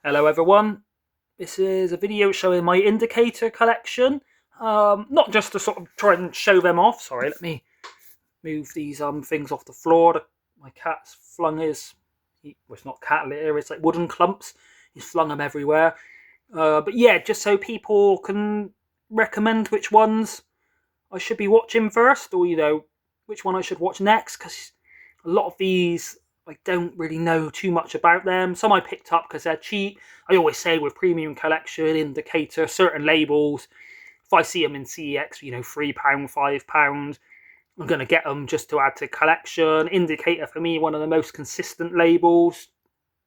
Hello everyone, this is a video showing my indicator collection. Not just to sort of try and show them off, sorry, let me move these things off the floor. My cat's flung well, it's not cat litter, it's like wooden clumps. He's flung them everywhere. But yeah, just so people can recommend which ones I should be watching first, or which one I should watch next, because a lot of these I don't really know too much about them. Some I picked up because they're cheap. I always say with premium collection, indicator, certain labels, if I see them in CEX, £3, £5, I'm going to get them just to add to collection. Indicator for me, one of the most consistent labels.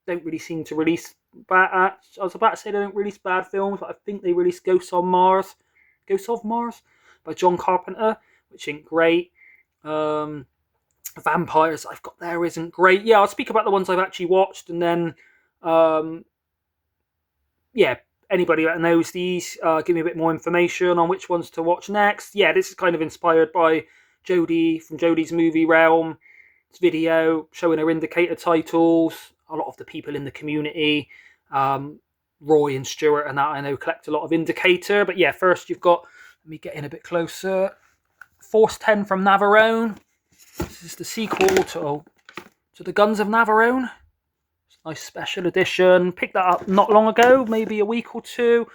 Don't really seem to release bad. I was about to say they don't release bad films, but I think they released Ghosts of Mars by John Carpenter, which ain't great. Vampires I've got there isn't great. Yeah, I'll speak about the ones I've actually watched, and then anybody that knows these, give me a bit more information on which ones to watch next. Yeah, this is kind of inspired by Jodie from Jodie's Movie Realm. It's video showing her indicator titles. A lot of the people in the community, Roy and Stuart and that, I know, collect a lot of indicator. But yeah, first you've got, let me get in a bit closer, Force 10 from Navarone. This is the sequel to the Guns of Navarone. Nice special edition. Picked that up not long ago, maybe a week or two.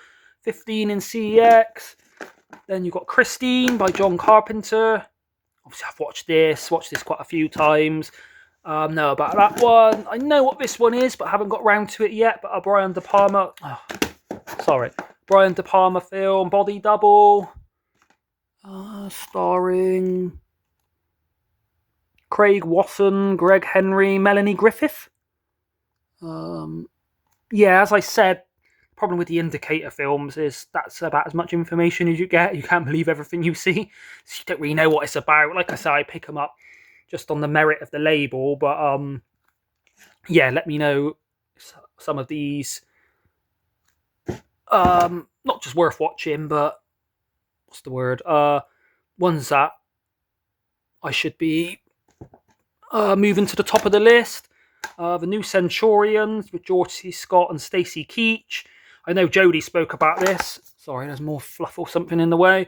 15 in CEX. Then you've got Christine by John Carpenter. Obviously, I've watched this quite a few times. Know about that one. I know what this one is, but I haven't got round to it yet. But a Brian De Palma film, Body Double, starring Craig Wasson, Greg Henry, Melanie Griffith. Yeah, as I said, the problem with the indicator films is that's about as much information as you get. You can't believe everything you see. So you don't really know what it's about. Like I said, I pick them up just on the merit of the label. But yeah, let me know some of these. Not just worth watching, but what's the word? Ones that I should be moving to the top of the list. The New Centurions with George C. Scott and Stacey Keach. I know Jodie spoke about this. Sorry, there's more fluff or something in the way.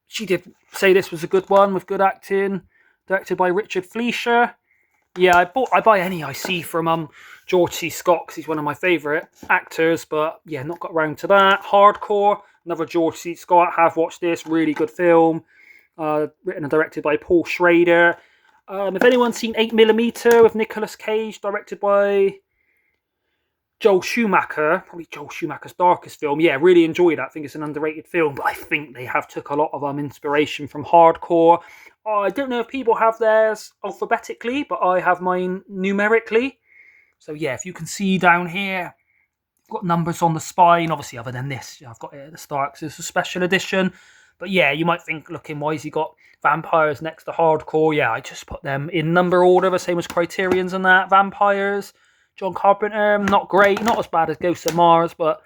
She did say this was a good one with good acting. Directed by Richard Fleischer. Yeah, I buy any I see from George C. Scott because he's one of my favourite actors. But yeah, not got around to that. Hardcore, another George C. Scott. Have watched this. Really good film. Written and directed by Paul Schrader. If anyone's seen 8mm with Nicolas Cage, directed by Joel Schumacher, probably Joel Schumacher's darkest film. Yeah, really enjoyed that. I think it's an underrated film, but I think they have took a lot of inspiration from Hardcore. I don't know if people have theirs alphabetically, but I have mine numerically. So yeah, if you can see down here, I've got numbers on the spine. Obviously, other than this, I've got it at the start because it's a special edition. But yeah, you might think, looking, why has he got Vampires next to Hardcore? Yeah, I just put them in number order, the same as Criterion's and that. Vampires, John Carpenter, not great, not as bad as Ghosts of Mars, but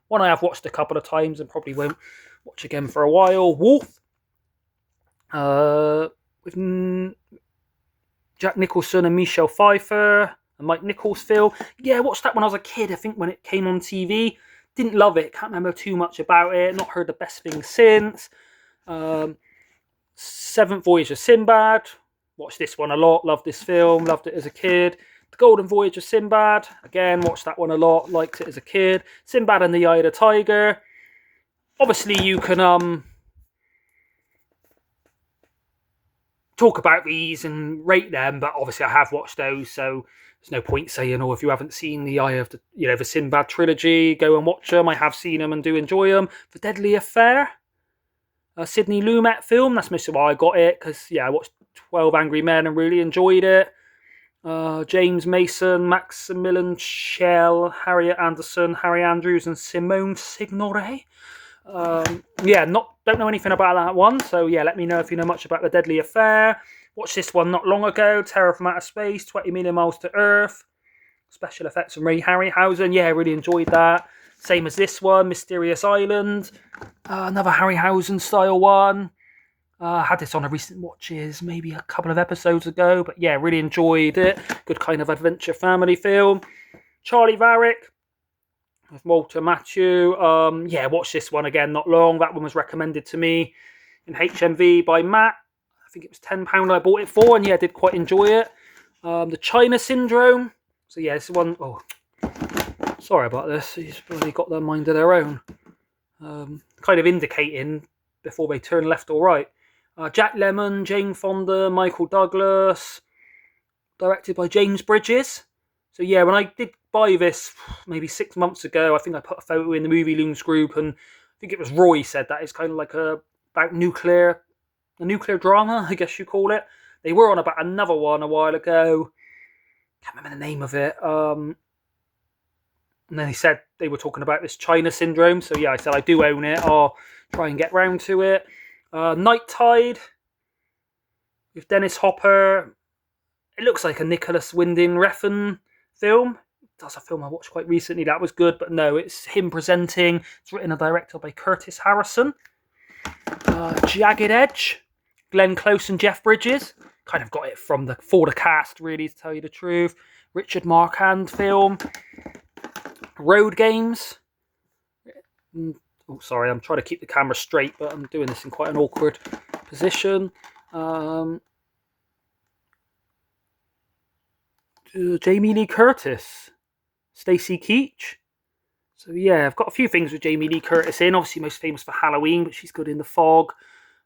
one I have watched a couple of times and probably won't watch again for a while. Wolf, with Jack Nicholson and Michelle Pfeiffer and Mike Nichols film. Yeah, I watched that when I was a kid, I think when it came on TV. Didn't love it, can't remember too much about it, not heard the best things since. Seventh Voyage of Sinbad, watched this one a lot, loved this film, loved it as a kid. The Golden Voyage of Sinbad, again, watched that one a lot, liked it as a kid. Sinbad and the Eye of the Tiger. Obviously you can talk about these and rate them, but obviously I have watched those, so there's no point saying, if you haven't seen the Eye of the, the Sinbad trilogy, go and watch them. I have seen them and do enjoy them. The Deadly Affair, a Sidney Lumet film. That's mostly why I got it, because I watched 12 Angry Men and really enjoyed it. James Mason, Maximilian Schell, Harriet Anderson, Harry Andrews, and Simone Signoret. Don't know anything about that one, so yeah, let me know if you know much about The Deadly Affair. Watched this one not long ago, Terror from Outer Space, 20 Million Miles to Earth. Special effects from Ray Harryhausen. Yeah, really enjoyed that. Same as this one, Mysterious Island. Another Harryhausen style one. Had this on a recent watches, maybe a couple of episodes ago. But yeah, really enjoyed it. Good kind of adventure family film. Charlie Varick, with Walter Matthew. Yeah, watch this one again, not long. That one was recommended to me in HMV by Matt. I think it was £10 I bought it for, and yeah, I did quite enjoy it. The China Syndrome. So yeah, this one, oh, sorry about this. He's probably got their mind of their own. Kind of indicating before they turn left or right. Jack Lemmon, Jane Fonda, Michael Douglas, directed by James Bridges. So yeah, when I did buy this maybe 6 months ago, I think I put a photo in the Movie Loons group, and I think it was Roy said that it's kind of like about nuclear drama, I guess you call it. They were on about another one a while ago. Can't remember the name of it. And then he said they were talking about this China Syndrome. So yeah, I said I do own it. I'll try and get round to it. Night Tide with Dennis Hopper. It looks like a Nicholas Winding Refn film. That's a film I watched quite recently. That was good, but no, it's him presenting. It's written and directed by Curtis Harrison. Jagged Edge, Glenn Close and Jeff Bridges. Kind of got it for the cast, really, to tell you the truth. Richard Marquand film. Road Games. Oh, sorry, I'm trying to keep the camera straight, but I'm doing this in quite an awkward position. Jamie Lee Curtis. Stacey Keach. So yeah, I've got a few things with Jamie Lee Curtis in. Obviously most famous for Halloween, but she's good in The Fog.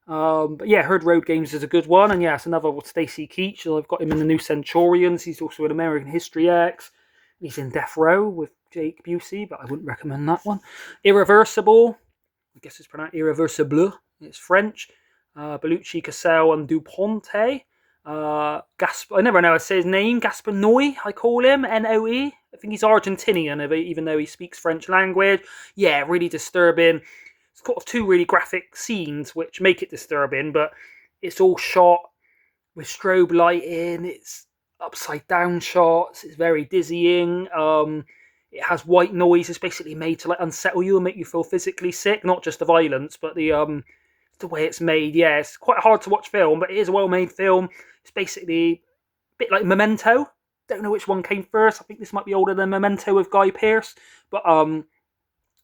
But yeah, I heard Road Games is a good one. And yeah, it's another with Stacey Keach. So I've got him in The New Centurions. He's also in American History X. He's in Death Row with Jake Busey, but I wouldn't recommend that one. Irreversible. I guess it's pronounced Irreversible. It's French. Bellucci, Cassell and Duponte. I never know how to say his name. Gaspar Noé, I call him. Noe. I think he's Argentinian, even though he speaks French language. Yeah, really disturbing. It's got two really graphic scenes which make it disturbing, but it's all shot with strobe lighting. It's upside down shots. It's very dizzying. It has white noise. It's basically made to like unsettle you and make you feel physically sick. Not just the violence, but the way it's made. Yeah, it's quite hard to watch film, but it is a well-made film. It's basically a bit like Memento. Don't know which one came first. I think this might be older than Memento with Guy Pearce, but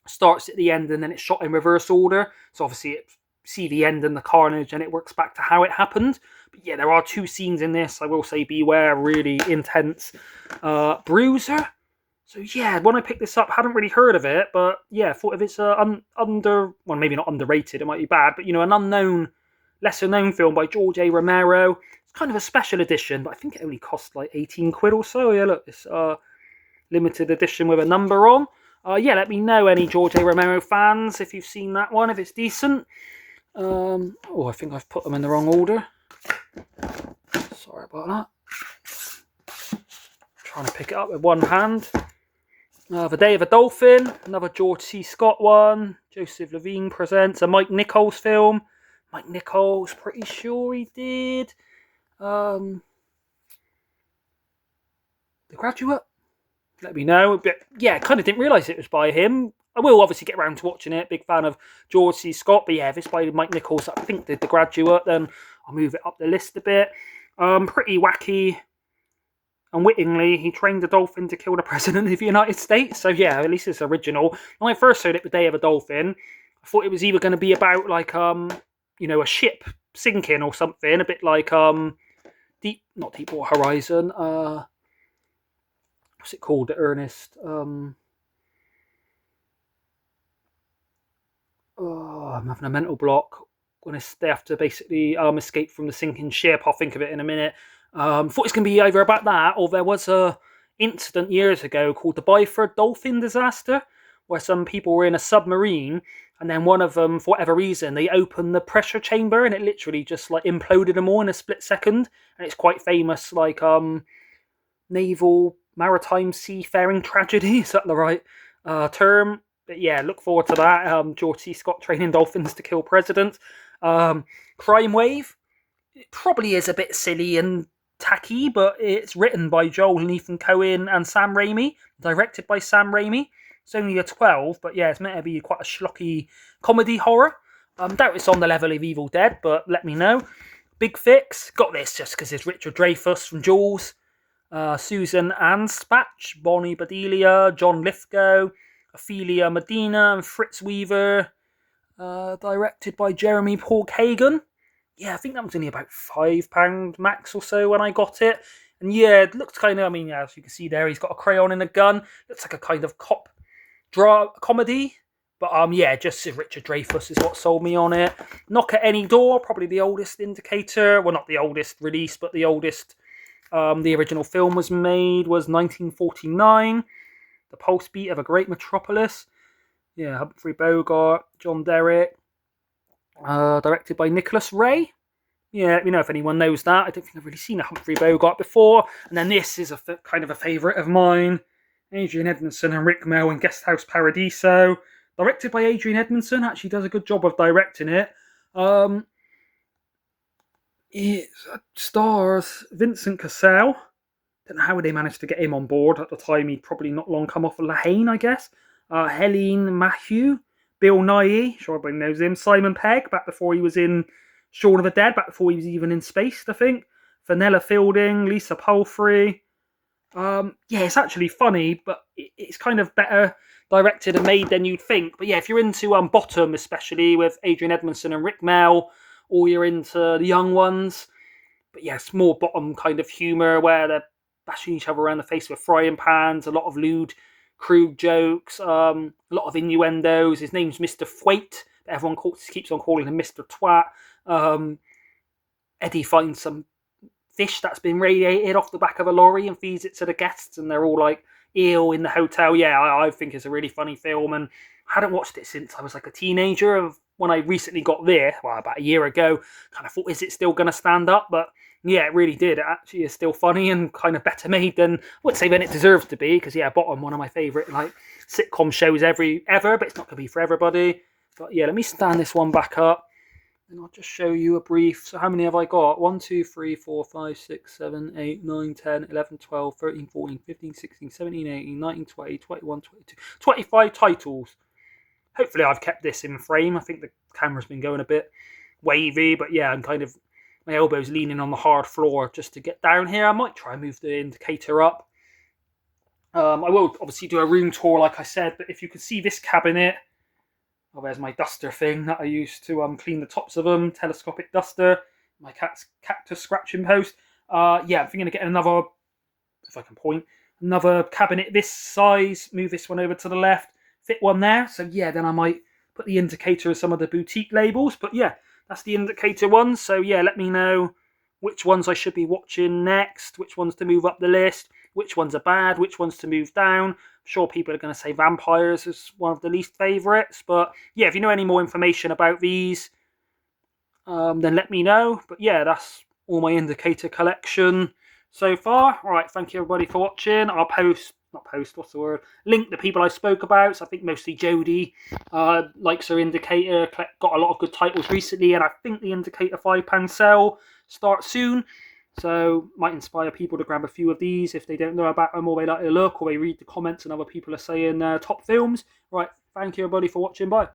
starts at the end and then it's shot in reverse order. So obviously it see the end and the carnage and it works back to how it happened. But yeah, there are two scenes in this. I will say beware, really intense. Bruiser. So yeah, when I picked this up, I hadn't really heard of it, but yeah, I thought if it's well, maybe not underrated, it might be bad, but an lesser known film by George A. Romero. It's kind of a special edition, but I think it only cost like 18 quid or so. Yeah, look, it's limited edition with a number on. Yeah, let me know, any George A. Romero fans, if you've seen that one, if it's decent. I think I've put them in the wrong order. Sorry about that. Trying to pick it up with one hand. The Day of a Dolphin, another George C. Scott one. Joseph Levine presents a Mike Nichols film. Mike Nichols, pretty sure he did. The Graduate. Let me know. But yeah, kind of didn't realise it was by him. I will obviously get around to watching it. Big fan of George C. Scott. But yeah, if it's by Mike Nichols, I think did The Graduate, then I'll move it up the list a bit. Pretty wacky. Unwittingly, he trained a dolphin to kill the President of the United States. So yeah, at least it's original. When I first heard it, The Day of a Dolphin, I thought it was either going to be about like a ship sinking or something, a bit like not Deepwater Horizon. What's it called? The Ernest. I'm having a mental block. When they have to basically escape from the sinking ship. I'll think of it in a minute. Thought it's going to be either about that, or there was a incident years ago called the Byford Dolphin disaster, where some people were in a submarine, and then one of them, for whatever reason, they opened the pressure chamber, and it literally just like imploded them all in a split second. And it's quite famous, like naval maritime seafaring tragedy. Is that the right term? But yeah, look forward to that. George C. Scott training dolphins to kill presidents. Crime Wave. It probably is a bit silly and tacky, but it's written by Joel and Ethan Coen and Sam Raimi, directed by Sam Raimi. It's only a 12, but yeah, it's meant to be quite a schlocky comedy horror. Doubt it's on the level of Evil Dead, but let me know. Big Fix, got this just because it's Richard Dreyfuss from Jaws, Susan Anspach, Bonnie Bedelia, John Lithgow, Ophelia Medina and Fritz Weaver. Directed by Jeremy Paul Kagan. Yeah, I think that was only about £5 max or so when I got it. And yeah, it looked kind of, I mean, yeah, as you can see there, he's got a crayon and a gun. Looks like a kind of cop comedy. But yeah, just Richard Dreyfuss is what sold me on it. Knock at Any Door, probably the oldest indicator. Well, not the oldest release, but the oldest the original film was made was 1949. The Pulse Beat of a Great Metropolis. Yeah, Humphrey Bogart, John Derrick. Directed by Nicholas Ray. Yeah, let me know if anyone knows that. I don't think I've really seen a Humphrey Bogart before. And then this is kind of a favourite of mine. Adrian Edmondson and Rick Mell in Guest House Paradiso. Directed by Adrian Edmondson. Actually does a good job of directing it. It stars Vincent Cassel. Don't know how they managed to get him on board. At the time, he'd probably not long come off of La Haine, I guess. Helene Matthew. Bill Nye, sure everybody knows him. Simon Pegg, back before he was in Shaun of the Dead, back before he was even in Spaced, I think. Fenella Fielding, Lisa Palfrey. Yeah, it's actually funny, but it's kind of better directed and made than you'd think. But yeah, if you're into Bottom, especially with Adrian Edmondson and Rick Mell, or you're into the young ones, but yeah, it's more Bottom kind of humour where they're bashing each other around the face with frying pans, a lot of lewd, crude jokes, a lot of innuendos. His name's Mr. Thwaite, but everyone keeps on calling him Mr. Twat. Eddie finds some fish that's been radiated off the back of a lorry and feeds it to the guests, and they're all like ill in the hotel. Yeah, I think it's a really funny film, and I hadn't watched it since I was like a teenager. When I recently got there, well, about a year ago, kind of thought, is it still going to stand up? But yeah, it really did. It actually is still funny and kind of better made than, I wouldn't say than it deserves to be, because yeah, Bottom, one of my favourite like sitcom shows ever, but it's not going to be for everybody. But yeah, let me stand this one back up, and I'll just show you a brief. So how many have I got? 1, 2, 3, 4, 5, 6, 7, 8, 9, 10, 11, 12, 13, 14, 15, 16, 17, 18, 19, 20, 21, 22, 25 titles. Hopefully I've kept this in frame. I think the camera's been going a bit wavy, but yeah, I'm kind of, my elbow's leaning on the hard floor just to get down here. I might try and move the indicator up. I will obviously do a room tour, like I said, but if you could see this cabinet, oh, there's my duster thing that I used to clean the tops of them, telescopic duster, my cat's cactus scratching post. Yeah, I'm thinking of getting another, if I can point, another cabinet this size, move this one over to the left, fit one there. So yeah, then I might put the indicator of some of the boutique labels. But yeah, that's the indicator ones. So yeah, let me know which ones I should be watching next, which ones to move up the list, which ones are bad, which ones to move down. I'm sure people are going to say Vampires is one of the least favourites. But yeah, if you know any more information about these, then let me know. But yeah, that's all my indicator collection so far. All right, thank you everybody for watching. I'll link the people I spoke about. So I think mostly Jodie likes her indicator, got a lot of good titles recently, and I think the indicator £5 sale starts soon. So might inspire people to grab a few of these if they don't know about them, or they like to look, or they read the comments and other people are saying top films. Right, thank you everybody for watching. Bye.